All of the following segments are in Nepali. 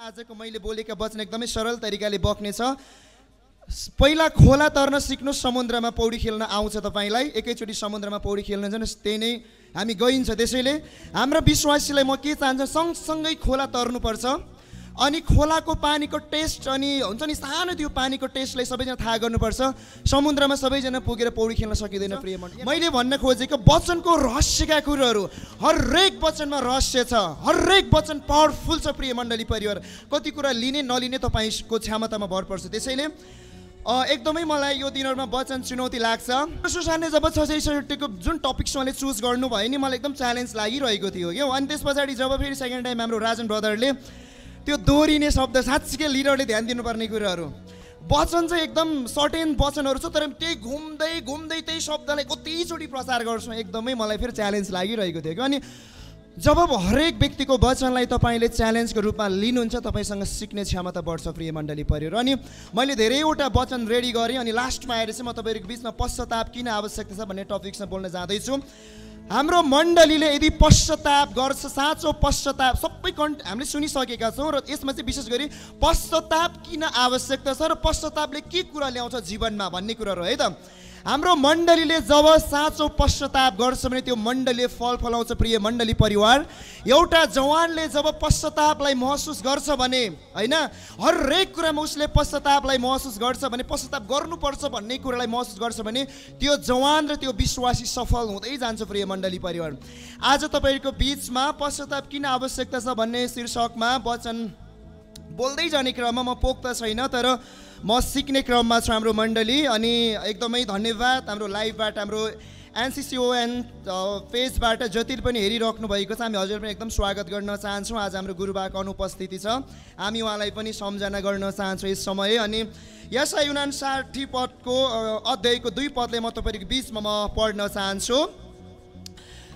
आजको मैले बोलेका वचन एकदमै सरल तरिकाले बग्ने छ। पहिला खोला तर्न सिक्नु, समुद्रमा पौडी खेल्न आउँछ तपाईलाई, एकैचोटी समुद्रमा पौडी खेल्न जानु, त्यही नै हामी गइन्छ। त्यसैले हाम्रो विश्वासीलाई म के चाहन्छु, सँगसँगै खोला तर्नुपर्छ अनि खोलाको पानीको टेस्ट अनि हुन्छ नि सानो त्यो पानीको टेस्टलाई सबैजना थाहा गर्नुपर्छ। समुद्रमा सबैजना पुगेर पौडी खेल्न सकिँदैन प्रिय मण्डली। मैले भन्न खोजेको वचनको रहस्यका कुराहरू, हरेक वचनमा रहस्य छ, हरेक वचन पावरफुल छ प्रिय मण्डली परिवार। कति कुरा लिने नलिने तपाईँको क्षमतामा भर पर्छ। त्यसैले एकदमै मलाई यो दिनहरूमा वचन चुनौती लाग्छ। सुशान्तले जब 666को जुन टपिक्स उहाँले चुज गर्नुभयो नि, मलाई एकदम च्यालेन्ज लागिरहेको थियो क्या। अनि त्यस पछाडि जब फेरि सेकेन्ड टाइम हाम्रो राजन ब्रदरले त्यो दोहोरिने शब्द, साँच्चीकै लिडरले ध्यान दिनुपर्ने कुराहरू, वचन चाहिँ एकदम सर्टेन वचनहरू छ, तर त्यही घुम्दै घुम्दै त्यही शब्दलाई कतिचोटि प्रचार गर्छौँ, एकदमै मलाई फेरि च्यालेन्ज लागिरहेको थियो। अनि जब हरेक व्यक्तिको वचनलाई तपाईँले च्यालेन्जको रूपमा लिनुहुन्छ, तपाईँसँग सिक्ने क्षमता बढ्छ प्रिय मण्डली परिवार। अनि मैले धेरैवटा वचन रेडी गरेँ अनि लास्टमा आएर चाहिँ म तपाईँहरूको बिचमा पश्चाताप किन आवश्यकता छ भन्ने टपिक्समा बोल्न जाँदैछु। हाम्रो मण्डलीले यदि पश्चाताप गर्छ, साँचो पश्चाताप, सबै हामीले सुनिसकेका छौँ र यसमा चाहिँ विशेष गरी पश्चाताप किन आवश्यकता छ र पश्चातापले के कुरा ल्याउँछ जीवनमा भन्ने कुराहरू है त। हाम्रो मण्डलीले जब साँचो पश्चाताप गर्छ भने त्यो मण्डलीले फल फलाउँछ प्रिय मण्डली परिवार। एउटा जवानले जब पश्चातापलाई महसुस गर्छ भने होइन, हरेक कुरामा उसले पश्चातापलाई महसुस गर्छ भने, पश्चाताप गर्नुपर्छ भन्ने कुरालाई महसुस गर्छ भने त्यो जवान र त्यो विश्वासी सफल हुँदै जान्छ प्रिय मण्डली परिवार। आज तपाईँहरूको बिचमा पश्चाताप किन आवश्यकता छ भन्ने शीर्षकमा वचन बोल्दै जाने क्रममा म पोख्त छैन, तर म सिक्ने क्रममा छु हाम्रो मण्डली। अनि एकदमै धन्यवाद हाम्रो लाइभबाट, हाम्रो एनसिसिओएन पेजबाट जति पनि हेरिराख्नु भएको छ, हामी हजुर पनि एकदम स्वागत गर्न चाहन्छौँ। आज हाम्रो गुरुबाको अनुपस्थिति छ, हामी उहाँलाई पनि सम्झना गर्न चाहन्छौँ यस समय। अनि यसाया 59 पदको अध्यायको 2 पदले म तपाईँहरूको बिचमा म पढ्न चाहन्छु।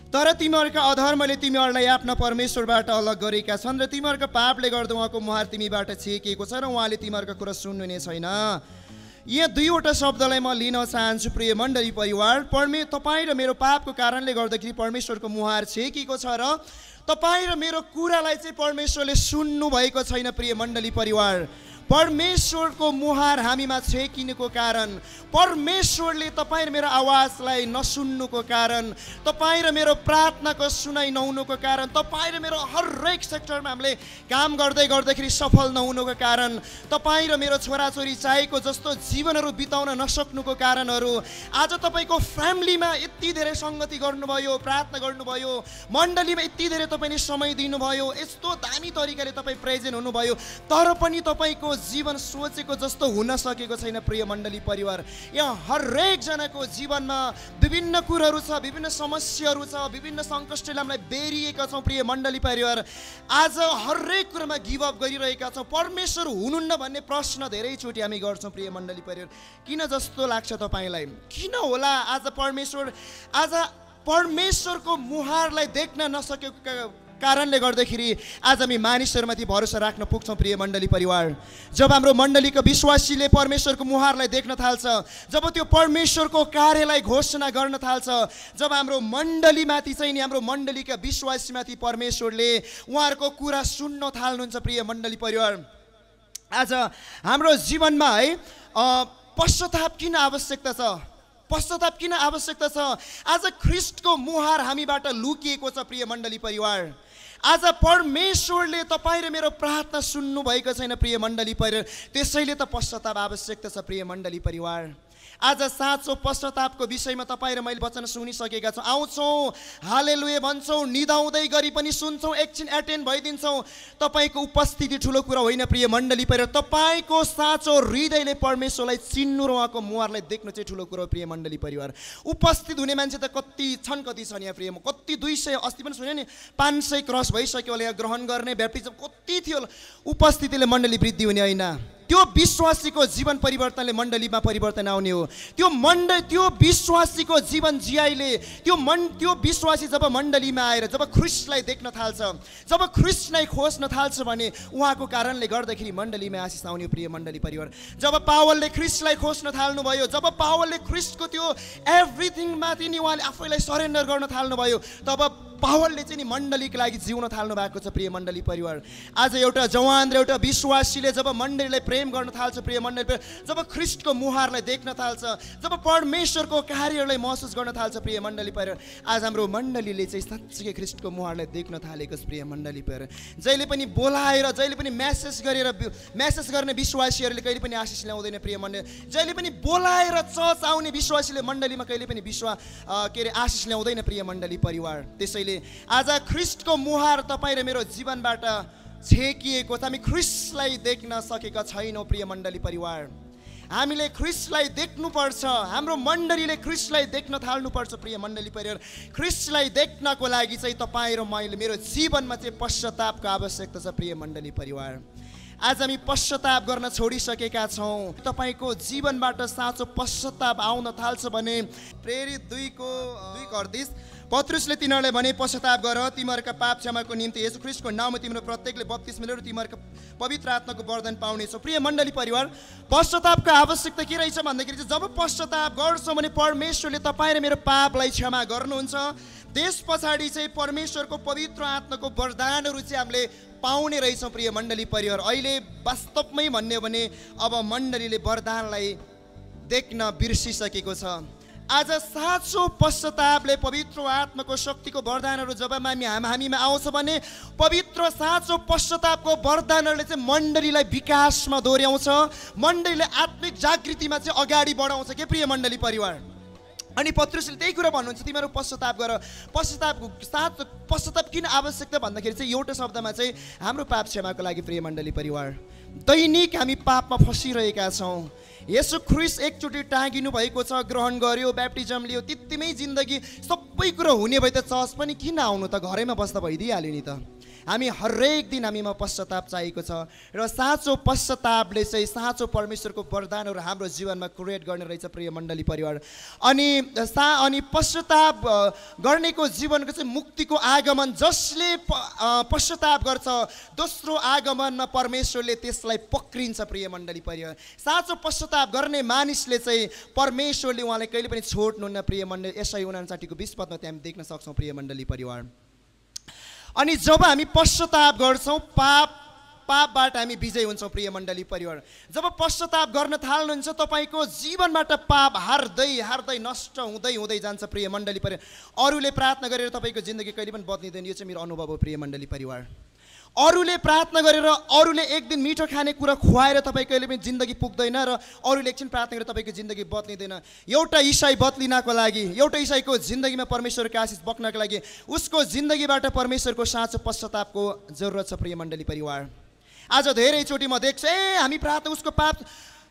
तर तिमीहरूका अधर्मले तिमीहरूलाई आफ्ना परमेश्वरबाट अलग गरेका छन् र तिमीहरूका पापले गर्दा उहाँको मुहार तिमीबाट छेकिएको छ र उहाँले तिमीहरूका कुरा सुन्नु नै छैन। यहाँ दुईवटा शब्दलाई म लिन चाहन्छु प्रिय मण्डली परिवार। तपाईँ र मेरो पापको कारणले गर्दाखेरि परमेश्वरको मुहार छेकिएको छ र तपाईँ र मेरो कुरालाई चाहिँ परमेश्वरले सुन्नु भएको छैन प्रिय मण्डली परिवार। परमेश्वरको मुहार हामीमा छेकिनुको कारण, परमेश्वरले तपाईँ र मेरो आवाजलाई नसुन्नुको कारण, तपाईँ र मेरो प्रार्थनाको सुनाइ नहुनुको कारण, तपाईँ र मेरो हरेक सेक्टरमा हामीले काम गर्दाखेरि सफल नहुनुको कारण, तपाईँ र मेरो छोराछोरी चाहेको जस्तो जीवनहरू बिताउन नसक्नुको कारणहरू, आज तपाईँको फ्यामिलीमा यति धेरै सङ्गति गर्नुभयो, प्रार्थना गर्नुभयो, मण्डलीमा यति धेरै तपाईँले समय दिनुभयो, यस्तो दामी तरिकाले तपाईँ प्रेजेन्ट हुनुभयो, तर पनि तपाईँको जीवन सोचेको जस्तो हुन सकेको छैन प्रिय मण्डली परिवार। यहाँ हरेक जनाको जीवनमा विभिन्न कुराहरू छ, विभिन्न समस्याहरू छ, विभिन्न सङ्कटले हामीलाई बेरिएका छौँ प्रिय मण्डली परिवार। आज हरेक कुरामा गिभ अप गरिरहेका छौँ। परमेश्वर हुनुहुन्न भन्ने प्रश्न धेरैचोटि हामी गर्छौँ प्रिय मण्डली परिवार। किन जस्तो लाग्छ तपाईँलाई? किन होला आज परमेश्वरको मुहारलाई देख्न नसकेको कारणले गर्दाखेरि आज हामी मानिसहरूमाथि भरोसा राख्न पुग्छौँ प्रिय मण्डली परिवार। जब हाम्रो मण्डलीको विश्वासीले परमेश्वरको मुहारलाई देख्न थाल्छ, जब त्यो परमेश्वरको कार्यलाई घोषणा गर्न थाल्छ, जब हाम्रो मण्डलीमाथि चाहिँ नि हाम्रो मण्डलीका विश्वासीमाथि परमेश्वरले उहाँहरूको कुरा सुन्न थाल्नुहुन्छ प्रिय मण्डली परिवार। आज हाम्रो जीवनमा है पश्चाताप किन आवश्यकता छ? पश्चाताप किन आवश्यकता छ? आज ख्रिस्टको मुहार हामीबाट लुकिएको छ प्रिय मण्डली परिवार। आज परमेश्वरले तपाईँ र मेरो प्रार्थना सुन्नु भएको छैन प्रिय मण्डली परिवार, त्यसैले त पश्चाताप आवश्यकता छ प्रिय मण्डली परिवार। आज साँचो पश्चातापको विषयमा तपाईँ र मैले वचन सुनिसकेका छौँ, आउँछौँ हालेलुया भन्छौँ, निदाउँदै गरी पनि सुन्छौँ, एकछिन एटेन्ड भइदिन्छौँ। तपाईँको उपस्थिति ठुलो कुरा होइन प्रिय मण्डली परिवार। तपाईँको साँचो हृदयले परमेश्वरलाई चिन्नु र उहाँको मुहारलाई देख्नु चाहिँ ठुलो कुरो प्रिय मण्डली परिवार। उपस्थित हुने मान्छे त कति छन् यहाँ प्रिय, कति 200, अस्ति पनि सुन्यो नि 500 क्रस भइसक्यो होला यहाँ ग्रहण गर्ने, ब्याप्टिजम कति थियो। उपस्थितिले मण्डली वृद्धि हुने होइन, त्यो विश्वासीको जीवन परिवर्तनले मण्डलीमा परिवर्तन आउने हो। त्यो विश्वासीको जीवन जियाइले त्यो विश्वासी जब मण्डलीमा आएर जब ख्रिस्टलाई देख्न थाल्छ, जब ख्रिस्टलाई खोज्न थाल्छ भने उहाँको कारणले गर्दाखेरि मण्डलीमा आशिष आउने प्रिय मण्डली परिवार। जब पावलले ख्रिस्टलाई खोज्न थाल्नुभयो, जब पावलले ख्रिस्टको त्यो एभ्रिथिङमाथि नि उहाँले आफैलाई सरेन्डर गर्न थाल्नुभयो, तब पावरले चाहिँ नि मण्डलीको लागि जिउन थाल्नु भएको छ प्रिय मण्डली परिवार। आज एउटा जवान र एउटा विश्वासीले जब मण्डलीलाई प्रेम गर्न थाल्छ प्रिय मण्डली परिवार, जब ख्रीष्टको मुहारलाई देख्न थाल्छ, जब परमेश्वरको कार्यलाई महसुस गर्न थाल्छ प्रिय मण्डली परिवार, आज हाम्रो मण्डलीले चाहिँ साँच्चै ख्रीष्टको मुहारलाई देख्न थालेको छ प्रिय मण्डली परिवार। जहिले पनि बोलाएर, जहिले पनि मेसेज गर्ने विश्वासीहरूले कहिले पनि आशिष ल्याउँदैन प्रिय मण्डली। जहिले पनि बोलाएर चर्च आउने विश्वासीले मण्डलीमा कहिले पनि आशिष ल्याउँदैन प्रिय मण्डली परिवार। त्यसैले आज ख्रीष्टको मुहार तपाईँ र मेरो जीवनबाट छेकिएको छ। हामी ख्रीष्टलाई देख्न सकेका छैनौँ प्रिय मण्डली परिवार। हामीले ख्रीष्टलाई देख्नुपर्छ, हाम्रो मण्डलीले ख्रीष्टलाई देख्न थाल्नुपर्छ प्रिय मण्डली परिवार। ख्रीष्टलाई देख्नको लागि चाहिँ तपाईँ र मैले मेरो जीवनमा चाहिँ पश्चातापको आवश्यकता छ प्रिय मण्डली परिवार। आज हामी पश्चाताप गर्न छोडिसकेका छौँ। तपाईँको जीवनबाट साँचो पश्चाताप आउन थाल्छ भने प्रेरित 2:30 पत्रुसले तिनीहरूलाई भने, पश्चाताप गर, तिमीहरूका पाप क्षमाको निम्ति येशू ख्रीष्टको नाममा तिम्रो प्रत्येकले बप्तिस्मा लिएर तिमीहरूका पवित्र आत्माको वरदान पाउनेछौ। प्रिय मण्डली परिवार, पश्चातापको आवश्यकता के रहेछ भन्दाखेरि चाहिँ जब पश्चाताप गर्छौँ भने परमेश्वरले तपाईँ र मेरो पापलाई क्षमा गर्नुहुन्छ। त्यस पछाडि चाहिँ परमेश्वरको पवित्र आत्माको वरदानहरू चाहिँ हामीले पाउने रहेछौँ प्रिय मण्डली परिवार। अहिले वास्तवमै भन्ने हो भने अब मण्डलीले वरदानलाई देख्न बिर्सिसकेको छ। आज साँचो पश्चातापले पवित्र आत्माको शक्तिको वरदानहरू जब हामीमा आउँछ भने पवित्र साँचो पश्चातापको वरदानहरूले चाहिँ मण्डलीलाई विकासमा दोहोऱ्याउँछ, मण्डलीलाई आत्मिक जागृतिमा चाहिँ अगाडि बढाउँछ के प्रिय मण्डली परिवार। अनि पत्रुसले त्यही कुरा भन्नुहुन्छ, तिमीहरू पश्चाताप गर। पश्चाताप किन आवश्यकता भन्दाखेरि चाहिँ एउटा शब्दमा चाहिँ हाम्रो पाप क्षमाको लागि प्रिय मण्डली परिवार। दैनिक हामी पापमा फसिरहेका छौँ। येशू ख्रीष्ट एकचोटि टाँगिनु भएको छ, ग्रहण गर्यो, ब्याप्टिजम लियो, त्यतिमै जिन्दगी सबै कुरो हुने भए त चर्च पनि किन आउनु त, घरैमा बस्दा भइदिइहाल्यो नि त। हामी हरेक दिन हामीमा पश्चाताप चाहिएको छ र साँचो पश्चातापले चाहिँ साँचो परमेश्वरको वरदानहरू हाम्रो जीवनमा क्रिएट गर्ने रहेछ प्रिय मण्डली परिवार। अनि पश्चाताप गर्नेको जीवनको चाहिँ मुक्तिको आगमन, जसले पश्चाताप गर्छ दोस्रो आगमनमा परमेश्वरले त्यसलाई पक्रिन्छ प्रिय मण्डली परिवार। साँचो पश्चाताप गर्ने मानिसले चाहिँ परमेश्वरले उहाँलाई कहिले पनि छोड्नुहुन्न प्रिय मण्डली। यसै 59 को 20 पदमा त्यहाँ हामी देख्न सक्छौँ प्रिय मण्डली परिवार। अनि जब हामी पश्चाताप गर्छौँ पापबाट हामी विजय हुन्छौँ प्रिय मण्डली परिवार। जब पश्चाताप गर्न थाल्नुहुन्छ तपाईँको जीवनबाट पाप हार्दै नष्ट हुँदै जान्छ प्रिय मण्डली परिवार। अरूले प्रार्थना गरेर तपाईँको जिन्दगी कहिले पनि बदलिँदैन, यो चाहिँ मेरो अनुभव हो प्रिय मण्डली परिवार। अरूले प्रार्थना गरेर अरूले एक दिन मिठो खाने कुरा खुवाएर तपाईँ कहिले पनि जिन्दगी पुग्दैन र अरूले एकछिन प्रार्थना गरेर तपाईँको जिन्दगी बदलिँदैन। एउटा इसाई बदलिनको लागि, एउटा इसाईको जिन्दगीमा परमेश्वरको आशिष बग्नको लागि उसको जिन्दगीबाट परमेश्वरको साँचो पश्चातापको जरुरत छ प्रिय मण्डली परिवार। आज धेरैचोटि म देख्छु हामी प्रार्थना उसको पाप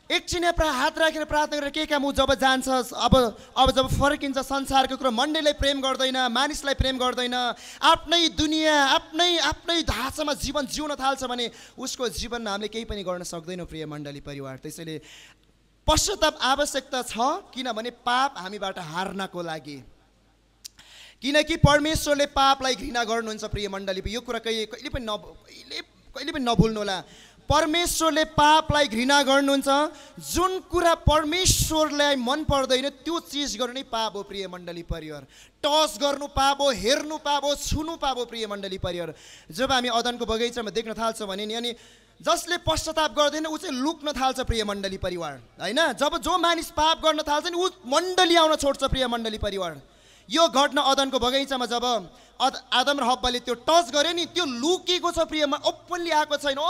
एकछिन हात राखेर प्रार्थना गरेर के काम जब जान्छ, अब जब फर्किन्छ संसारको कुरो, मण्डलीलाई प्रेम गर्दैन, मानिसलाई प्रेम गर्दैन, आफ्नै दुनियाँ आफ्नै ढाँचामा जीवन जिउन थाल्छ भने उसको जीवनमा हामीले केही पनि गर्न सक्दैनौँ प्रिय मण्डली परिवार। त्यसैले पश्चाताप आवश्यकता छ, किनभने पाप हामीबाट हार्नको लागि। किनकि परमेश्वरले पापलाई घृणा गर्नुहुन्छ प्रिय मण्डली। यो कुरा कहिले पनि नभुल्नु होला। परमेश्वरले पापलाई घृणा गर्नुहुन्छ। जुन कुरा परमेश्वरलाई मन पर्दैन त्यो चिज गर्नु नै पाप हो प्रिय मण्डली परिवार। टच गर्नु पाप हो, हेर्नु पाप हो, छुनु पाप हो प्रिय मण्डली परिवार। जब हामी अदनको बगैँचामा देख्न थाल्छौँ भने नि, अनि जसले पश्चाताप गर्दैन ऊ चाहिँ लुक्न थाल्छ प्रिय मण्डली परिवार, होइन। जब जो मानिस पाप गर्न थाल्छ नि ऊ मण्डली आउन छोड्छ प्रिय मण्डली परिवार। यो घटना अदनको बगैँचामा जब आदम र हव्वाले त्यो टच गरे नि, त्यो लुकेको छ प्रिय, ओपनली आएको छैन।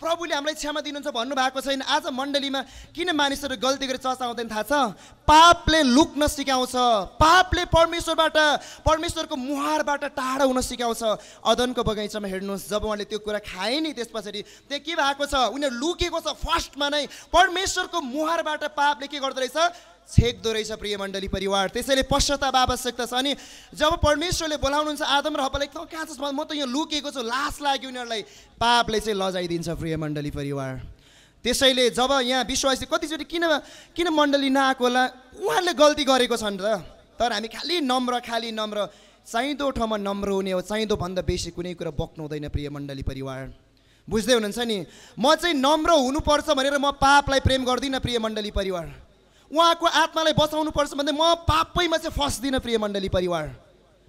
प्रभुले हामीलाई क्षमा दिनुहुन्छ भन्नुभएको छैन। आज मण्डलीमा किन मानिसहरू गल्ती गरेर चर्च आउँदैन थाहा छ? पापले लुक्न सिकाउँछ, पापले परमेश्वरको मुहारबाट टाढा हुन सिकाउँछ। अदनको बगैँचामा हेर्नुहोस्, जब उहाँले त्यो कुरा खाए नि त्यस पछाडि त्यहाँ के भएको छ, उनीहरू लुकेको छ। फर्स्टमा नै परमेश्वरको मुहारबाट पापले के गर्दो रहेछ, छेक्दो रहेछ प्रिय मण्डली परिवार। त्यसैले पश्चाताप आवश्यकता छ। अनि जब परमेश्वरले बोलाउनुहुन्छ आदम र हव्वालाई, त कहाँ छ, म त यहाँ लुकेको छु, लास लाग्यो उनीहरूलाई, पापले चाहिँ लजाइदिन्छ प्रिय मण्डली परिवार। त्यसैले जब यहाँ विश्वासी कतिचोटि किन मण्डली नआएको होला, उहाँहरूले गल्ती गरेको छन् र, तर हामी खालि नम्र चाहिँदो ठाउँमा नम्र हुने हो, चाहिँदो भन्दा बेसी कुनै कुरा बक्नु हुँदैन प्रिय मण्डली परिवार। बुझ्दै हुनुहुन्छ नि, म चाहिँ नम्र हुनुपर्छ भनेर म पापलाई प्रेम गर्दिनँ प्रिय मण्डली परिवार। उहाँको आत्मालाई बचाउनु पर्छ भन्दै म पापैमा चाहिँ फस्दिनँ प्रिय मण्डली परिवार।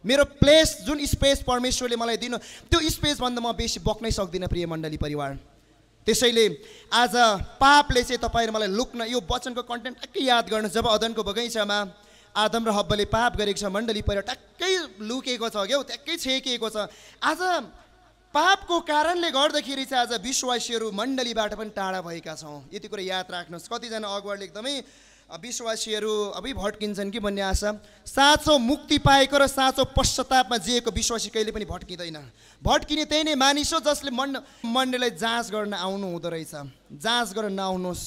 मेरो प्लेस, जुन स्पेस परमेश्वरले मलाई दिनु, त्यो स्पेसभन्दा म बेसी बक्नै सक्दिनँ प्रिय मण्डली परिवार। त्यसैले आज पापले चाहिँ तपाईँ र मलाई लुक्न, यो वचनको कन्टेन्ट टक्कै याद गर्नु। जब अदनको बगैँचामा आदम र हब्बाले पाप गरेको छ, मण्डली परिवार टक्कै लुकेको छ क्या, ट्याक्कै छेकिएको छ। आज पापको कारणले गर्दाखेरि चाहिँ आज विश्वासीहरू मण्डलीबाट पनि टाढा भएका छौँ। यति कुरा याद राख्नुहोस्। कतिजना अगुवाले एकदमै विश्वासीहरू अबै भड्किन्छन् कि भन्ने आशा। साँचो मुक्ति पाएको र साँचो पश्चातापमा जिएको विश्वासी कहिले पनि भड्किँदैन। भड्किने त्यही नै मानिस हो जसले मण्डलीलाई जाँच गर्न आउनु हुँदो रहेछ। जाँच गर्न नआउनुहोस्।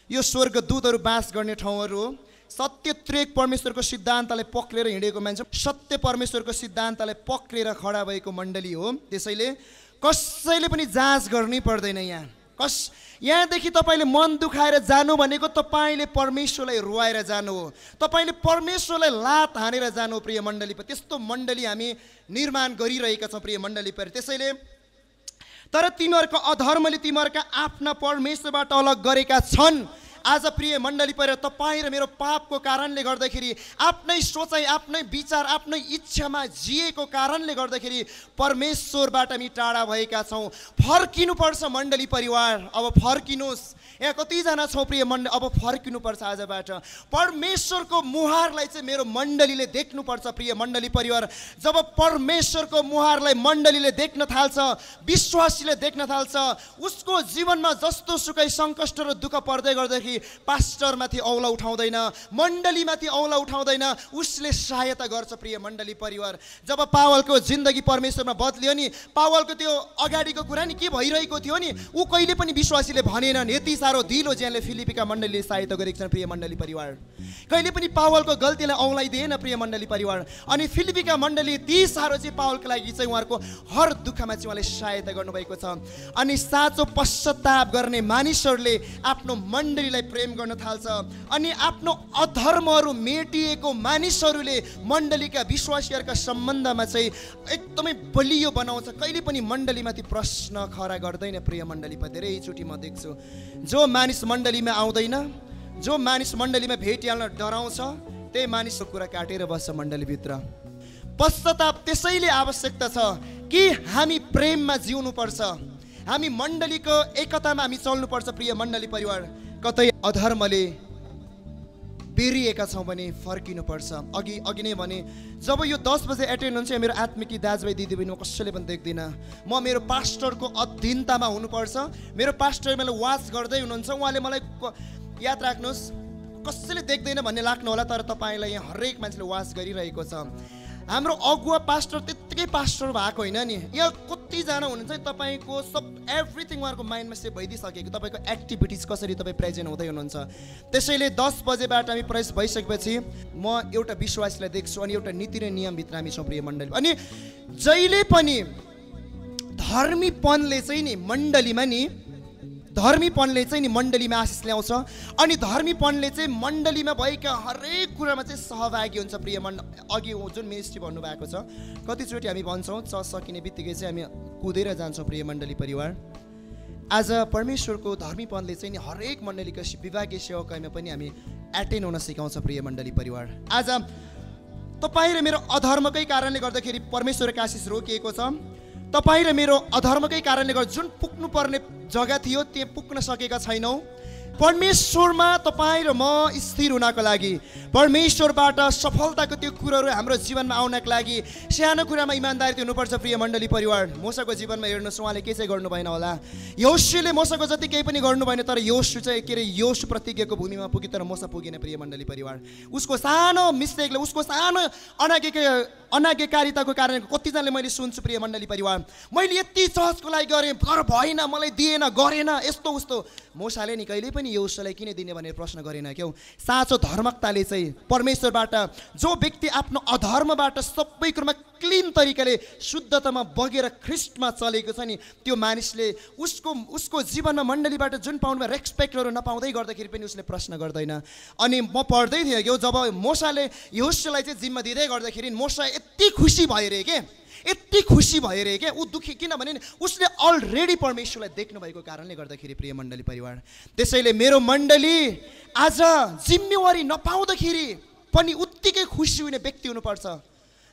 यो स्वर्गदूतहरू बास गर्ने ठाउँहरू हो। सत्य त्रेक परमेश्वरको सिद्धान्तलाई पक्रेर हिँडेको मान्छे, सत्य परमेश्वरको सिद्धान्तलाई पक्रेर खडा भएको मण्डली हो। त्यसैले कसैले पनि जाँच गर्नै पर्दैन। यहाँदेखि तपाईँले मन दुखाएर जानु भनेको तपाईँले परमेश्वरलाई रुवाएर जानु हो, तपाईँले परमेश्वरलाई लात हानेर जानु हो प्रिय मण्डली। त्यस्तो मण्डली हामी निर्माण गरिरहेका छौँ प्रिय मण्डली पर। त्यसैले तर तिमीहरूको अधर्मले तिमीहरूका आफ्ना परमेश्वरबाट अलग गरेका छन्। आज प्रिय मण्डली पर तपाईँ र मेरो पापको कारणले गर्दाखेरि, आफ्नै सोचाइ, आफ्नै विचार, आफ्नै इच्छामा जिएको कारणले गर्दाखेरि परमेश्वरबाट हामी टाढा भएका छौँ। फर्किनुपर्छ मण्डली परिवार। अब फर्किनुहोस्। यहाँ कतिजना छौँ प्रिय मण्डली, अब फर्किनुपर्छ आजबाट। परमेश्वरको मुहारलाई चाहिँ मेरो मण्डलीले देख्नुपर्छ प्रिय मण्डली परिवार। जब परमेश्वरको मुहारलाई मण्डलीले देख्न थाल्छ, विश्वासीले देख्न थाल्छ, उसको जीवनमा जस्तो सुकै सङ्कष्ट र दुःख पर्दै गर्दाखेरि पास्टरमाथि औला उठाउँदैन, मण्डलीमाथि औला उठाउँदैन, उसले सहायता गर्छ प्रिय मण्डली परिवार। जब पावलको जिन्दगी परमेश्वरमा बदलियो नि, पावलको त्यो अगाडिको कुरा नि के भइरहेको थियो नि, ऊ कहिले पनि विश्वासीले भनेनन् यति साह्रो दिलो ज्यानले फिलिपीका मण्डलीले सहायता गरेको छन् प्रिय मण्डली परिवार। कहिले पनि पावलको गल्तीलाई औलाइदिएन प्रिय मण्डली परिवार। अनि फिलिपीका मण्डली ती साह्रो चाहिँ पावलको लागि चाहिँ उहाँहरूको हर दुःखमा चाहिँ उहाँले सहायता गर्नुभएको छ। अनि साँचो पश्चाताप गर्ने मानिसहरूले आफ्नो मण्डलीलाई प्रेम गर्न थाल्छ। अनि आफ्नो अधर्महरू मेटिएको मानिसहरूले मण्डलीका विश्वासीहरूका सम्बन्धमा चाहिँ एकदमै बलियो बनाउँछ। कहिले पनि मण्डलीमाथि प्रश्न खडा गर्दैन प्रिय मण्डली पर। धेरैचोटि म देख्छु जो मानिस मण्डलीमा आउँदैन, जो मानिस मण्डलीमा भेटिहाल्न डराउँछ, त्यही मानिसको कुरा काटेर बस्छ मण्डलीभित्र। पश्चाताप त्यसैले आवश्यकता छ कि हामी प्रेममा जिउनुपर्छ, हामी मण्डलीको एकतामा हामी चल्नुपर्छ प्रिय मण्डली परिवार। कतै अधर्मले बेरिएका छौँ भने फर्किनुपर्छ। अघि नै भने जब यो 10 बजे एटेन्ड हुन्छ, मेरो आत्मिकी दाजुभाइ दिदीबहिनी म कसैले पनि देख्दिनँ। म मेरो पास्टरको अधीनतामा हुनुपर्छ। मेरो पास्टर मलाई वाच गर्दै हुनुहुन्छ, उहाँले मलाई याद राख्नुहोस्, कसैले देख्दैन भन्ने लाग्नु होला, तर तपाईँलाई यहाँ हरेक मान्छेले वाच गरिरहेको छ। हाम्रो अगुवा पास्टर त्यत्तिकै पास्टर भएको होइन नि। यहाँ कतिजना हुनुहुन्छ तपाईँको सब एभ्रिथिङ उहाँहरूको माइन्डमा सेभ भइदिइसकेको, तपाईँको एक्टिभिटिज कसरी तपाईँ प्रेजेन्ट हुँदै हुनुहुन्छ। त्यसैले 10 बजेबाट हामी प्रेस भइसकेपछि म एउटा विश्वासलाई देख्छु अनि एउटा नीति र नियमभित्र हामी छौँ प्रिय मण्डली। अनि जहिले पनि धर्मीपनले चाहिँ नि मण्डलीमा नि, धर्मीपनले चाहिँ नि मण्डलीमा आशिष ल्याउँछ। अनि धर्मीपनले चाहिँ मण्डलीमा भएका हरेक कुरामा चाहिँ सहभागी हुन्छ प्रिय अघि जुन मिनिस्ट्री भन्नुभएको छ, कतिचोटि हामी भन्छौँ सकिने बित्तिकै चाहिँ हामी कुदेर जान्छौँ प्रिय मण्डली परिवार। आज परमेश्वरको धर्मीपनले चाहिँ नि हरेक मण्डलीको विभागीय सेवाकाईमा पनि हामी एटेन्ड हुन सिकाउँछ प्रिय मण्डली परिवार। आज तपाईँ र मेरो अधर्मकै कारणले गर्दाखेरि परमेश्वरको आशिष रोकिएको छ। तपाईँ र मेरो अधर्मकै कारणले गर्दा जुन पुग्नुपर्ने जग्गा थियो त्यहाँ पुग्न सकेका छैनौँ। परमेश्वरमा तपाईँ र म स्थिर हुनको लागि, परमेश्वरबाट सफलताको त्यो कुराहरू हाम्रो जीवनमा आउनको लागि सानो कुरामा इमान्दारी हुनुपर्छ प्रिय मण्डली परिवार। मोसाको जीवनमा हेर्नुहोस्, उहाँले के चाहिँ गर्नु भएन होला। योशुले मोसाको जति केही पनि गर्नु भएन, तर योशु चाहिँ योशु प्रतिज्ञाको भूमिमा पुग्यो तर मोसा पुगेन प्रिय मण्डली परिवार। उसको सानो मिस्टेकले, उसको सानो अनाज्ञाकारिताको कारणले कतिजनाले मैले सुन्छु प्रिय मण्डली परिवार, मैले यति चर्चको लागि गरेँ तर भएन, मलाई दिएन, गरेन, यस्तो उस्तो। मोसाले नि कहिले पनि योशुलाई किन दिने भनेर प्रश्न गरेन क्याउ। साँचो धर्मकताले चाहिँ परमेश्वरबाट जो व्यक्ति आफ्नो अधर्मबाट सबै कुरामा क्लिन तरिकाले शुद्धतामा बगेर ख्रिस्टमा चलेको छ नि, त्यो मानिसले उसको जीवनमा मण्डलीबाट जुन पाउनुमा रेस्पेक्टहरू नपाउँदै गर्दाखेरि पनि उसले प्रश्न गर्दैन। अनि म पढ्दै थिएँ कि जब मोसाले योशुलाई चाहिँ जिम्मा दिँदै गर्दाखेरि मोसा यति खुसी भयो रे के, यति खुसी भयो रे के, ऊ दुखी किनभने उसले अलरेडी परमेश्वरलाई देख्नु भएको कारणले गर्दाखेरि प्रिय मण्डली परिवार। त्यसैले मेरो मण्डली आज जिम्मेवारी नपाउँदाखेरि पनि उत्तिकै खुसी हुने व्यक्ति हुनुपर्छ।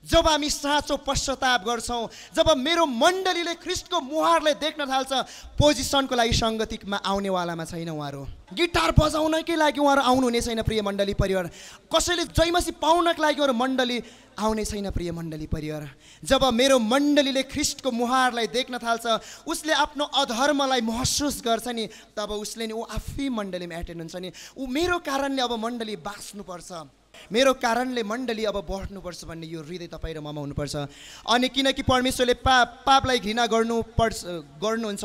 जब हामी साँचो पश्चाताप गर्छौँ, जब मेरो मण्डलीले ख्रीष्टको मुहारलाई देख्न थाल्छ, पोजिसनको लागि सङ्गतिमा आउनेवालामा छैन उहाँहरू। गिटार बजाउनकै लागि उहाँहरू आउनुहुने छैन प्रिय मण्डली परिवार। कसैले जयमसी पाउनको लागि उहाँहरू मण्डली आउने छैन प्रिय मण्डली परिवार। जब मेरो मण्डलीले ख्रीष्टको मुहारलाई देख्न थाल्छ, उसले आफ्नो अधर्मलाई महसुस गर्छ नि, तब उसले नि ऊ आफै मण्डलीमा एटेन्ड हुन्छ नि। ऊ मेरो कारणले अब मण्डली बाँच्नुपर्छ, मेरो कारणले मण्डली अब बढ्नुपर्छ भन्ने यो हृदय तपाईँ र ममा हुनुपर्छ। अनि किनकि परमेश्वरले पापलाई घृणा गर्नुहुन्छ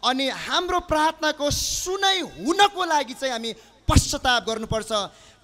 अनि हाम्रो प्रार्थनाको सुनाइ हुनको लागि चाहिँ हामी पश्चाताप गर्नुपर्छ।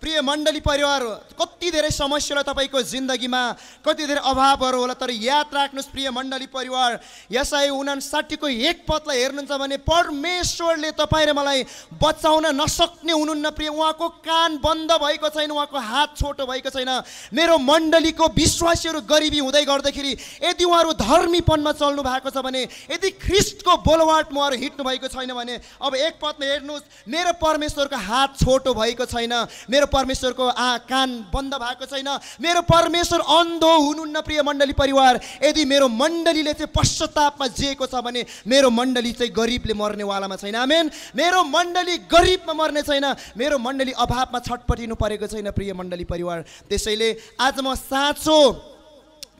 प्रिय मण्डली परिवार, कति धेरै समस्यालाई तपाईँको जिन्दगीमा, कति धेरै अभावहरू होला, तर याद राख्नुहोस् प्रिय मण्डली परिवार, यसाया 59 को 1 पदलाई हेर्नुहुन्छ भने परमेश्वरले तपाईँ र मलाई बचाउन नसक्ने हुनुहुन्न प्रिय। उहाँको कान बन्द भएको छैन, उहाँको हात छोटो भएको छैन। मेरो मण्डलीको विश्वासीहरू गरिबी हुँदै गर्दाखेरि यदि उहाँहरू धर्मीपनमा चल्नु भएको छ भने, यदि ख्रीष्टको बोलवाटमा उहाँहरू हिँड्नु भएको छैन भने, अब 1 पदमा हेर्नुहोस्, मेरो परमेश्वरको हात छोटो भएको छैन, मेरो परमेश्वरको कान बन्द भएको छैन, मेरो परमेश्वर अन्धो हुनुहुन्न प्रिय मण्डली परिवार। यदि मेरो मण्डलीले चाहिँ पश्चातापमा जिएको छ भने मेरो मण्डली चाहिँ गरिबले मर्नेवालामा छैन। आमेन। मेरो मण्डली गरिबमा मर्ने छैन, मेरो मण्डली अभावमा छटपटिनु परेको छैन प्रिय मण्डली परिवार। त्यसैले आज म साँचो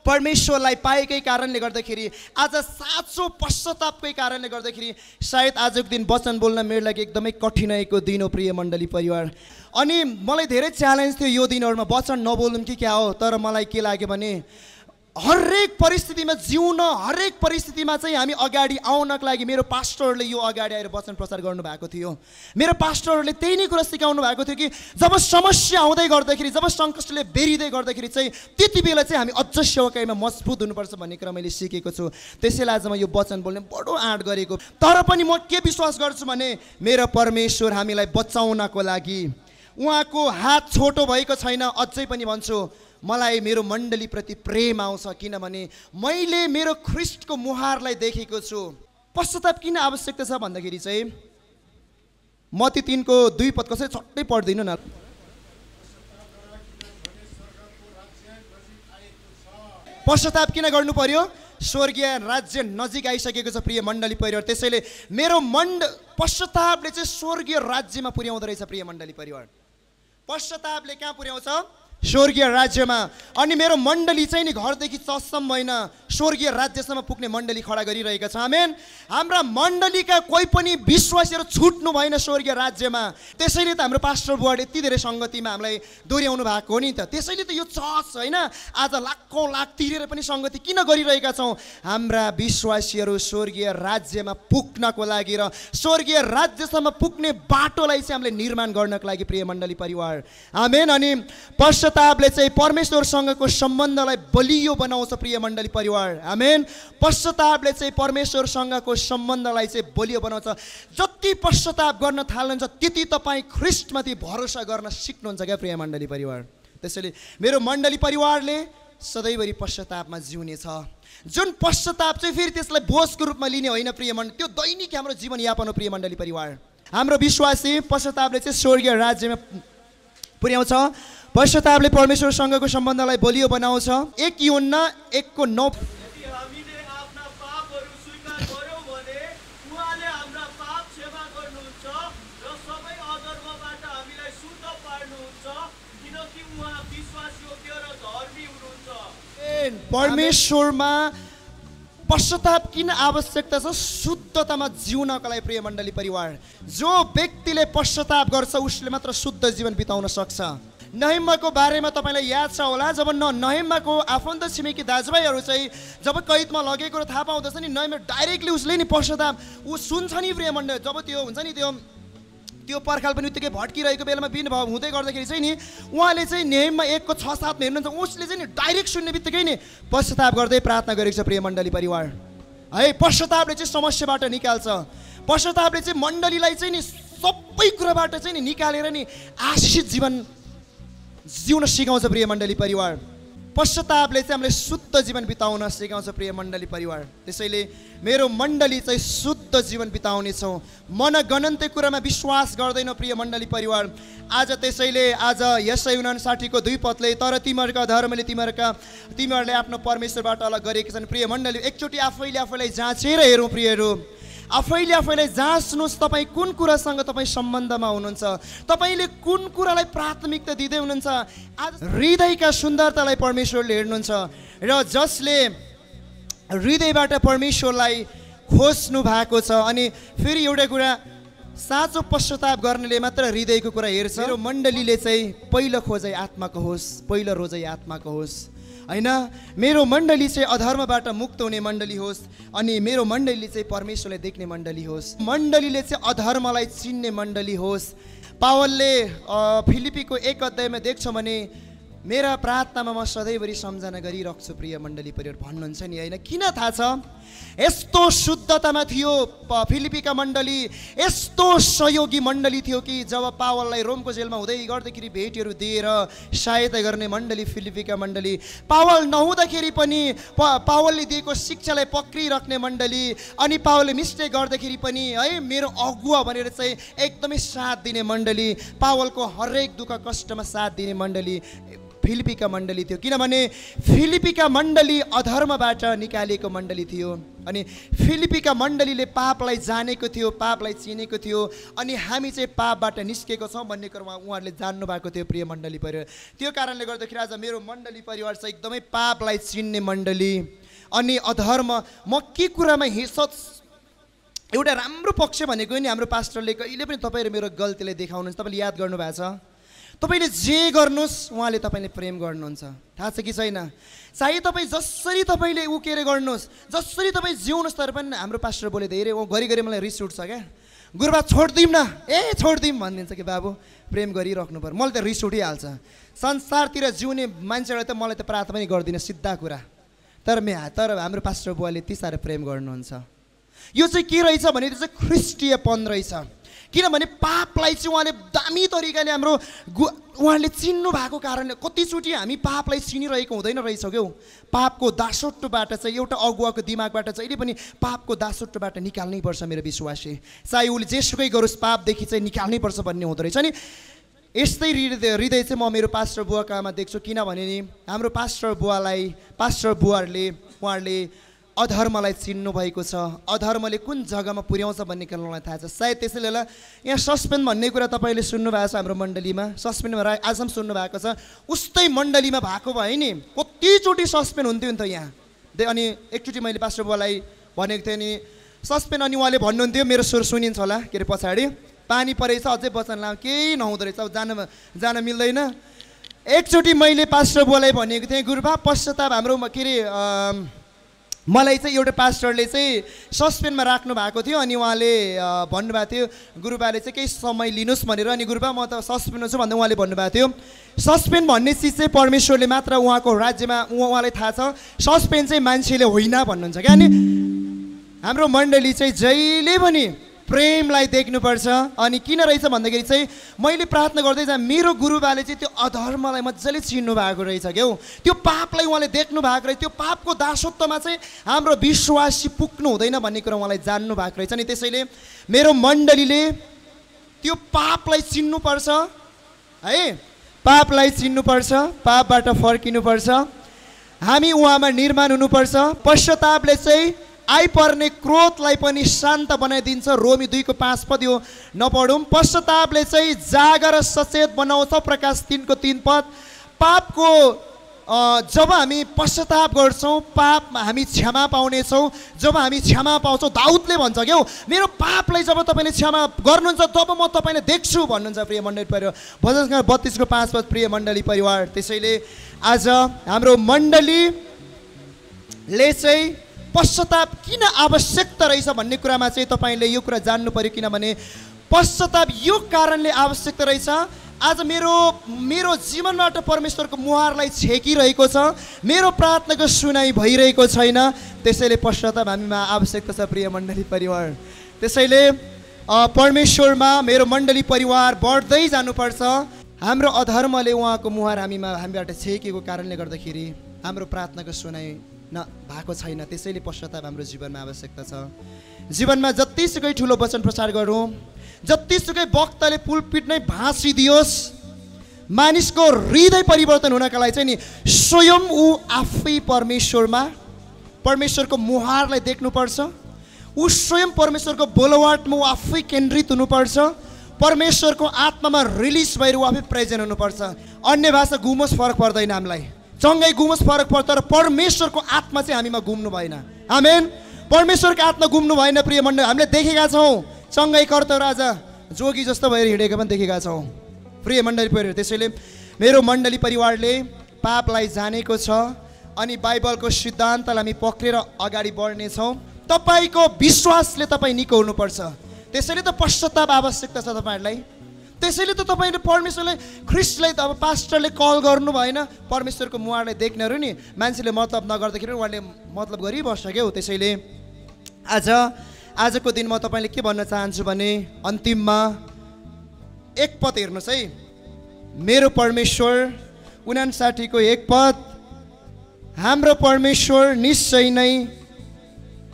परमेश्वरलाई पाएकै कारणले गर्दाखेरि, आज साँचो पश्चातापकै कारणले गर्दाखेरि सायद आजको दिन वचन बोल्न मेरो लागि एकदमै कठिनाइको दिन हो प्रिय मण्डली परिवार। अनि मलाई धेरै च्यालेन्ज थियो यो दिनहरूमा वचन नबोल्नु कि क्या हो, तर मलाई के लाग्यो भने हरेक परिस्थितिमा जिउन, हरेक परिस्थितिमा चाहिँ हामी अगाडि आउनको लागि मेरो पास्टरहरूले यो अगाडि आएर वचन प्रचार गर्नुभएको थियो। मेरो पास्टरहरूले त्यही नै कुरा सिकाउनु भएको थियो कि जब समस्या आउँदै गर्दाखेरि, जब सङ्कटले बेरिँदै गर्दाखेरि चाहिँ त्यति बेला चाहिँ हामी अझ सेवकाइमा मजबुत हुनुपर्छ भन्ने कुरा मैले सिकेको छु। त्यसैले आज म यो वचन बोल्ने बडो आँट गरेको। तर पनि म के विश्वास गर्छु भने मेरो परमेश्वर हामीलाई बचाउनको लागि उहाँको हात छोटो भएको छैन। अझै पनि भन्छु, मलाई मेरो मण्डलीप्रति प्रेम आउँछ, किनभने मैले मेरो ख्रीष्टको मुहारलाई देखेको छु। पश्चाताप किन आवश्यकता छ भन्दाखेरि चाहिँ मत्ती 3 को 2 पद कसै छट्टै पढ्दिनु न। पश्चाताप किन गर्नु पर्यो? स्वर्गीय राज्य नजिक आइसकेको छ प्रिय मण्डली परिवार। त्यसैले मेरो पश्चातापले चाहिँ स्वर्गीय राज्यमा पुर्याउँदो रहेछ प्रिय मण्डली परिवार। पश्चातापले कहाँ पुर्याउँछ? स्वर्गीय राज्यमा। अनि मेरो मण्डली चाहिँ नि घरदेखि चस्सम होइन, स्वर्गीय राज्यसम्म पुग्ने मण्डली खडा गरिरहेका छ। आमेन। हाम्रा मण्डलीका कोही पनि विश्वासीहरू छुट्नु भएन स्वर्गीय राज्यमा। त्यसैले त हाम्रो पास्टर बुवाले यति धेरै सङ्गतिमा हामीलाई दोहोऱ्याउनु भएको हो नि त। त्यसैले त यो चर्च होइन आज लाखौँ लाख तिरेर पनि सङ्गति किन गरिरहेका छौँ? हाम्रा विश्वासीहरू स्वर्गीय राज्यमा पुग्नको लागि र स्वर्गीय राज्यसम्म पुग्ने बाटोलाई चाहिँ हामीले निर्माण गर्नको लागि प्रिय मण्डली परिवार। आमेन। अनि पश्चातापले चाहिँ परमेश्वरसँगको सम्बन्धलाई बलियो बनाउँछ प्रिय मण्डली परिवार। आमेन। पश्चातापले चाहिँ परमेश्वरसँगको सम्बन्धलाई चाहिँ बलियो बनाउँछ। जति पश्चाताप गर्न थाल्नुहुन्छ त्यति तपाईँ ख्रीष्टमाथि भरोसा गर्न सिक्नुहुन्छ क्या प्रिय मण्डली परिवार। त्यसैले मेरो मण्डली परिवारले सधैँभरि पश्चातापमा जिउने छ। जुन पश्चाताप चाहिँ फेरि त्यसलाई बोझको रूपमा लिने होइन प्रिय मण्डली, त्यो दैनिक हाम्रो जीवनयापन हो प्रिय मण्डली परिवार। हाम्रो विश्वासी पश्चातापले चाहिँ स्वर्गीय राज्यमा पुर्याउँछ। पश्चातापले परमेश्वरसँगको सम्बन्धलाई बलियो बनाउँछ। 1 यूहन्ना 1 को 9। परमेश्वरमा पश्चाताप किन आवश्यकता छ? शुद्धतामा जिउनको लागि प्रिय मण्डली परिवार। जो व्यक्तिले पश्चाताप गर्छ उसले मात्र शुद्ध जीवन बिताउन सक्छ। नहेम्माको बारेमा तपाईँलाई याद छ होला, जब नहेम्माको आफन्त छिमेकी दाजुभाइहरू चाहिँ जब कैदमा लगेको र थाहा पाउँदछ नि, नहेम्मा डाइरेक्टली उसले नि पश्चाताप ऊ सुन्छ नि प्रिय मण्डली। जब त्यो हुन्छ नि त्यो पर्खाल पनि उत्तिकै भट्किरहेको बेलामा बिनभाव हुँदै गर्दाखेरि चाहिँ नि उहाँले चाहिँ नेहेम्मा 1 को 6-7 मा हेर्नुहुन्छ, उसले चाहिँ नि डाइरेक्ट सुन्ने बित्तिकै नि पश्चाताप गर्दै प्रार्थना गरेको छ प्रिय मण्डली परिवार। है पश्चातापले चाहिँ समस्याबाट निकाल्छ। पश्चातापले चाहिँ मण्डलीलाई चाहिँ नि सबै कुराबाट चाहिँ नि निकालेर नि आशिष जीवन जिउन सिकाउँछ प्रिय मण्डली परिवार। पश्चातापले चाहिँ हामीलाई शुद्ध जीवन बिताउन सिकाउँछ प्रिय मण्डली परिवार। त्यसैले मेरो मण्डली चाहिँ शुद्ध जीवन बिताउनेछौँ, मनगणन्त कुरामा विश्वास गर्दैनौँ प्रिय मण्डली परिवार। आज त्यसैले आज यशै 59 को 2 पदले तर तिमीहरूका धर्मले तिमीहरूले आफ्नो परमेश्वरबाट अलग गरेका छन्। प्रिय मण्डली, एकचोटि आफैलाई जाँचेर हेरौँ प्रियहरू, आफैलाई जाँच्नुहोस् तपाईँ कुन कुरासँग तपाईँ सम्बन्धमा हुनुहुन्छ, तपाईँले कुन कुरालाई प्राथमिकता दिँदै हुनुहुन्छ। आज हृदयका सुन्दरतालाई परमेश्वरले हेर्नुहुन्छ र जसले हृदयबाट परमेश्वरलाई खोज्नु भएको छ। अनि फेरि एउटा कुरा, साँचो पश्चाताप गर्नेले मात्र हृदयको कुरा हेर्छ। मेरो मण्डलीले चाहिँ पहिलो खोजाइ आत्माको होस्, पहिलो रोजाइ आत्माको होस् हैन। मेरो मण्डली चाहिँ अधर्मबाट मुक्त हुने मण्डली होस् अनि मेरो मण्डलीले चाहिँ परमेश्वरलाई देख्ने मण्डली होस्, मण्डलीले चाहिँ अधर्मलाई चिन्ने मण्डली होस्। पावलले फिलिपीको 1 अध्यायमा देख्छौँ भने मेरा प्रार्थनामा म सधैँभरि सम्झना गरिराख्छु प्रिय मण्डली परिवार भन्नुहुन्छ नि हैन। किन थाहा छ? यस्तो शुद्धतामा थियो फिलिपीका मण्डली, यस्तो सहयोगी मण्डली थियो कि जब पावललाई रोमको जेलमा हुँदै गर्दाखेरि भेटहरू दिएर सहायता गर्ने मण्डली फिलिपीका मण्डली, पावल नहुँदाखेरि पनि पावलले दिएको शिक्षालाई पक्रिराख्ने मण्डली, अनि पावलले मिस्टेक गर्दाखेरि पनि है मेरो अगुवा भनेर चाहिँ एकदमै साथ दिने मण्डली, पावलको हरेक दुःख कष्टमा साथ दिने मण्डली फिलिपीका मण्डली थियो। किनभने फिलिपीका मण्डली अधर्मबाट निकालिएको मण्डली थियो अनि फिलिपीका मण्डलीले पापलाई जानेको थियो, पापलाई चिनेको थियो अनि हामी चाहिँ पापबाट निस्केको छौँ भन्ने कुरा उहाँहरूले जान्नु भएको थियो प्रिय मण्डली परिवार। त्यो कारणले गर्दाखेरि आज मेरो मण्डली परिवार चाहिँ एकदमै पापलाई चिन्ने मण्डली अनि अधर्म म के कुरामा एउटा राम्रो पक्ष भनेको नि हाम्रो पास्टरले कहिले पनि तपाईँ र मेरो गल्तीलाई देखाउनुहुन्छ। तपाईँले याद गर्नुभएको छ, तपाईँले जे गर्नुहोस् उहाँले तपाईँले प्रेम गर्नुहुन्छ, थाहा छ कि छैन? चाहे तपाईँ जसरी तपाईँले उकेर गर्नुहोस्, जसरी तपाईँ जिउनुहोस्, तर पनि हाम्रो पास्टर बोले धेरै घरि मलाई रिस उठ्छ क्या, गुरुबा छोडिदिउँ न, छोडिदिउँ भनिदिन्छ कि बाबु प्रेम गरिराख्नु पर्यो। मलाई त रिस उठिहाल्छ। संसारतिर जिउने मान्छेलाई त मलाई त प्रार्थना पनि गर्दिनँ सिधा कुरा, तर हाम्रो पास्टर बुवाले यति साह्रो प्रेम गर्नुहुन्छ। यो चाहिँ के रहेछ भने त्यो चाहिँ ख्रिस्टीयपन रहेछ। किनभने पापलाई चाहिँ उहाँले दामी तरिकाले उहाँले चिन्नु भएको कारणले कतिचोटि हामी पापलाई चिनिरहेको हुँदैन रहेछ क्या। पापको दासत्वबाट चाहिँ एउटा अगुवाको दिमागबाट जहिले पनि पापको दासत्वबाट निकाल्नै पर्छ मेरो विश्वासी, चाहे उसले जेसुकै गरोस् पापदेखि चाहिँ निकाल्नै पर्छ भन्ने हुँदो रहेछ नि। यस्तै हृदय चाहिँ म मेरो पास्टर बुवाकामा देख्छु। किनभने नि हाम्रो पास्टर बुवाहरूले उहाँहरूले अधर्मलाई चिन्नु भएको छ, अधर्मले कुन जग्गामा पुर्याउँछ भन्ने कुरा मलाई थाहा छ। सायद त्यसैले होला यहाँ सस्पेन्ड भन्ने कुरा तपाईँले सुन्नु भएको छ हाम्रो मण्डलीमा, सस्पेन्डमा आजसम्म सुन्नु भएको छ। उस्तै मण्डलीमा भएको भए नि कतिचोटि सस्पेन्ड हुन्थ्यो नि त यहाँ। अनि एकचोटि मैले पास्टर बुवालाई भनेको थिएँ नि सस्पेन्ड, अनि उहाँले भन्नुहुन्थ्यो, मेरो स्वर सुनिन्छ होला के अरे पछाडि, पानी परेछ अझै वचन लाम केही नहुँदो रहेछ, अब जान मिल्दैन। एकचोटि मैले पास्टर बुवालाई भनेको थिएँ, गुरुबा पश्चाताप हाम्रो के अरे मलाई चाहिँ एउटा पास्टरले चाहिँ सस्पेन्डमा राख्नु भएको थियो अनि उहाँले भन्नुभएको थियो गुरुबाले चाहिँ केही समय लिनुहोस् भनेर। अनि गुरुबा म त सस्पेन्ड छु भन्दा उहाँले भन्नुभएको थियो सस्पेन्ड भन्ने चिज चाहिँ परमेश्वरले मात्र उहाँको राज्यमा उहाँलाई थाहा छ, सस्पेन्ड चाहिँ मान्छेले होइन भन्नुहुन्छ क्या। अनि हाम्रो मण्डली चाहिँ जहिले पनि प्रेमलाई देख्नुपर्छ। अनि किन रहेछ भन्दाखेरि चाहिँ मैले प्रार्थना गर्दै जाँ मेरो गुरुबाले चाहिँ त्यो अधर्मलाई मजाले चिन्नु भएको रहेछ क्या, त्यो पापलाई उहाँले देख्नु भएको रहेछ, त्यो पापको दासत्वमा चाहिँ हाम्रो विश्वासी पुग्नु हुँदैन भन्ने कुरा उहाँलाई जान्नु भएको रहेछ। अनि त्यसैले मेरो मण्डलीले त्यो पापलाई चिन्नुपर्छ है, पापलाई चिन्नुपर्छ, पापबाट फर्किनुपर्छ, हामी उहाँमा निर्माण हुनुपर्छ। पश्चातापले चाहिँ आइपर्ने क्रोधलाई पनि शान्त बनाइदिन्छ, रोमी 2:5 पद यो नपढौँ। पश्चातापले चाहिँ जागर सचेत बनाउँछ, प्रकाश 3:3 पापको जब हामी पश्चाताप गर्छौँ पाप हामी क्षमा पाउनेछौँ। जब हामी क्षमा पाउँछौँ दाउदले भन्छ क्या मेरो पापलाई जब तपाईँले क्षमा गर्नुहुन्छ तब म तपाईँले देख्छु भन्नुहुन्छ प्रिय मण्डली परिवार। भजन 32:5 प्रिय मण्डली परिवार। त्यसैले आज हाम्रो मण्डलीले चाहिँ पश्चाताप किन आवश्यकता रहेछ भन्ने कुरामा चाहिँ तपाईँले यो कुरा जान्नु पर्यो। किनभने पश्चाताप यो कारणले आवश्यकता रहेछ, आज मेरो जीवनबाट परमेश्वरको मुहारलाई छेकिरहेको छ, मेरो प्रार्थनाको सुनाइ भइरहेको छैन, त्यसैले पश्चाताप हामीमा आवश्यकता छ प्रिय मण्डली परिवार। त्यसैले परमेश्वरमा मेरो मण्डली परिवार बढ्दै जानुपर्छ। हाम्रो अधर्मले उहाँको मुहार हामीबाट छेकेको कारणले गर्दाखेरि हाम्रो प्रार्थनाको सुनाइ भएको छैन। त्यसैले पश्चाताप हाम्रो जीवनमा आवश्यकता छ। जीवनमा जतिसुकै ठुलो वचन प्रचार गरौँ, जतिसुकै वक्ताले पुलपिट नै भाँसिदियोस्, मानिसको हृदय परिवर्तन हुनका लागि चाहिँ नि स्वयं ऊ आफै परमेश्वरको मुहारलाई देख्नुपर्छ। ऊ स्वयं परमेश्वरको बोलवाटमा ऊ आफै केन्द्रित हुनुपर्छ। परमेश्वरको आत्मामा रिलिज भएर ऊ आफै प्रेजेन्ट हुनुपर्छ। अन्य भाषा गुमोस् फरक पर्दैन, हामीलाई चङ्गाई गुमोस् फरक पर्छ, तर परमेश्वरको आत्मा चाहिँ हामीमा गुम्नु भएन। आमेन। परमेश्वरको आत्मा गुम्नु भएन। प्रिय मण्डली, हामीले देखेका छौँ चङ्गाई कर्ता राजा जोगी जस्तो भएर हिँडेको पनि देखेका छौँ। प्रिय मण्डली परिवार, त्यसैले मेरो मण्डली परिवारले पापलाई जानेको छ अनि बाइबलको सिद्धान्तलाई हामी पक्रेर अगाडि बढ्नेछौँ। तपाईँको विश्वासले तपाईँ निको हुनुपर्छ। त्यसैले त पश्चाताप आवश्यकता छ तपाईँहरूलाई। त्यसैले त तपाईँले परमेश्वरलाई, ख्रिस्टलाई त अब पास्टरले कल गर्नु भएन, परमेश्वरको मुहारलाई देख्नेहरू नि मान्छेले मतलब नगर्दाखेरि उहाँले मतलब गरिबस्छ क्या हो। त्यसैले आजको दिन म तपाईँले के भन्न चाहन्छु भने अन्तिममा एक पद हेर्नुहोस् है। मेरो परमेश्वर 59 को एक पद, हाम्रो परमेश्वर निश्चय नै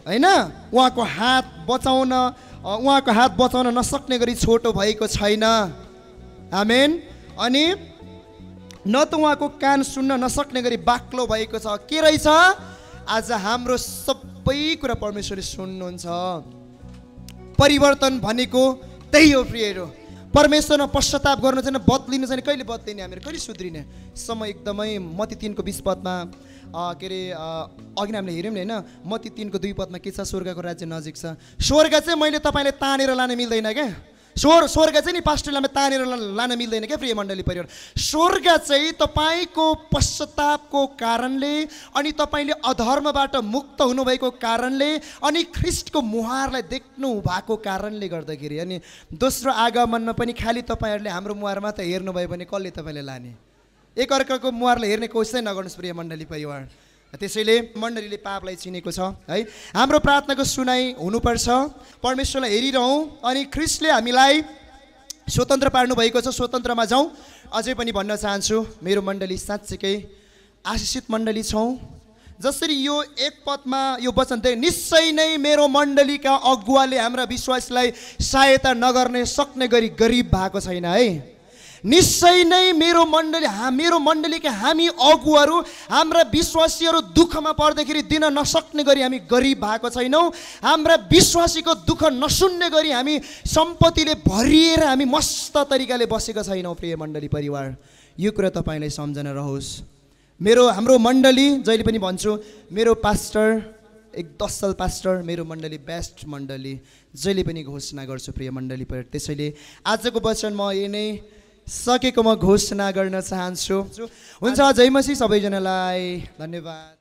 हैन उहाँको हात बचाउन नसक्ने गरी छोटो भएको छैन। आमेन। अनि न त उहाँको कान सुन्न नसक्ने गरी बाक्लो भएको छ। के रहेछ? आज हाम्रो सबै कुरा परमेश्वरले सुन्नुहुन्छ। परिवर्तन भनेको त्यही हो प्रियहरू। परमेश्वरमा पश्चाताप गर्नु छैन, बदलिनु छैन। कहिले बदलिने, हामीहरू कहिले सुध्रिने? समय एकदमै मत्ती 3 को 20 पदमा के अरे अघि हामीले हेऱ्यौँ नि होइन, मत्ती 3 को 2 पदमा के छ? स्वर्गको राज्य नजिक छ। स्वर्ग चाहिँ मैले तपाईँले तानेर लान मिल्दैन क्या। स्वर्ग चाहिँ नि पास्टरले हामी तानेर लान मिल्दैन क्या प्रिय मण्डली परिवार। स्वर्ग चाहिँ तपाईँको पश्चातापको कारणले अनि तपाईँले अधर्मबाट मुक्त हुनुभएको कारणले अनि ख्रिस्टको मुहारलाई देख्नु भएको कारणले गर्दाखेरि। अनि दोस्रो आगमनमा पनि खालि तपाईँहरूले हाम्रो मुहार मात्र हेर्नुभयो भने कसले तपाईँले लाने? एकअर्काको मुहारलाई हेर्ने कोसिसै नगर्नुहोस् प्रिय मण्डली परिवार। त्यसैले मण्डलीले पापलाई चिनेको छ है। हाम्रो प्रार्थनाको सुनाइ हुनुपर्छ। परमेश्वरलाई हेरिरहौँ अनि ख्रिस्टले हामीलाई स्वतन्त्र पार्नु भएको छ, स्वतन्त्रमा जाउँ। अझै पनि भन्न चाहन्छु मेरो मण्डली साँच्चीकै आशिषित मण्डली छौँ। जसरी यो एक पदमा यो वचन दिए, निश्चय नै मेरो मण्डलीका अगुवाले हाम्रा विश्वासलाई सहायता नगर्ने सक्ने गरी गरिब भएको छैन है। निश्चय नै मेरो मण्डलीका हामी अगुवाहरू, हाम्रा विश्वासीहरू दुःखमा पर्दाखेरि दिन नसक्ने गरी हामी गरिब भएको छैनौँ। हाम्रा विश्वासीको दुःख नसुन्ने गरी हामी सम्पत्तिले भरिएर हामी मस्त तरिकाले बसेका छैनौँ प्रिय मण्डली परिवार। यो कुरा तपाईँलाई सम्झना रहोस्। हाम्रो मण्डली, जहिले पनि भन्छु, मेरो पास्टर एक 10 साल पास्टर, मेरो मण्डली बेस्ट मण्डली जहिले पनि घोषणा गर्छु प्रिय मण्डली परिवार। त्यसैले आजको वचन म यही नै सकेको म घोषणा गर्न चाहन्छु। हुन्छ, जय मसीह सबैजनालाई, धन्यवाद।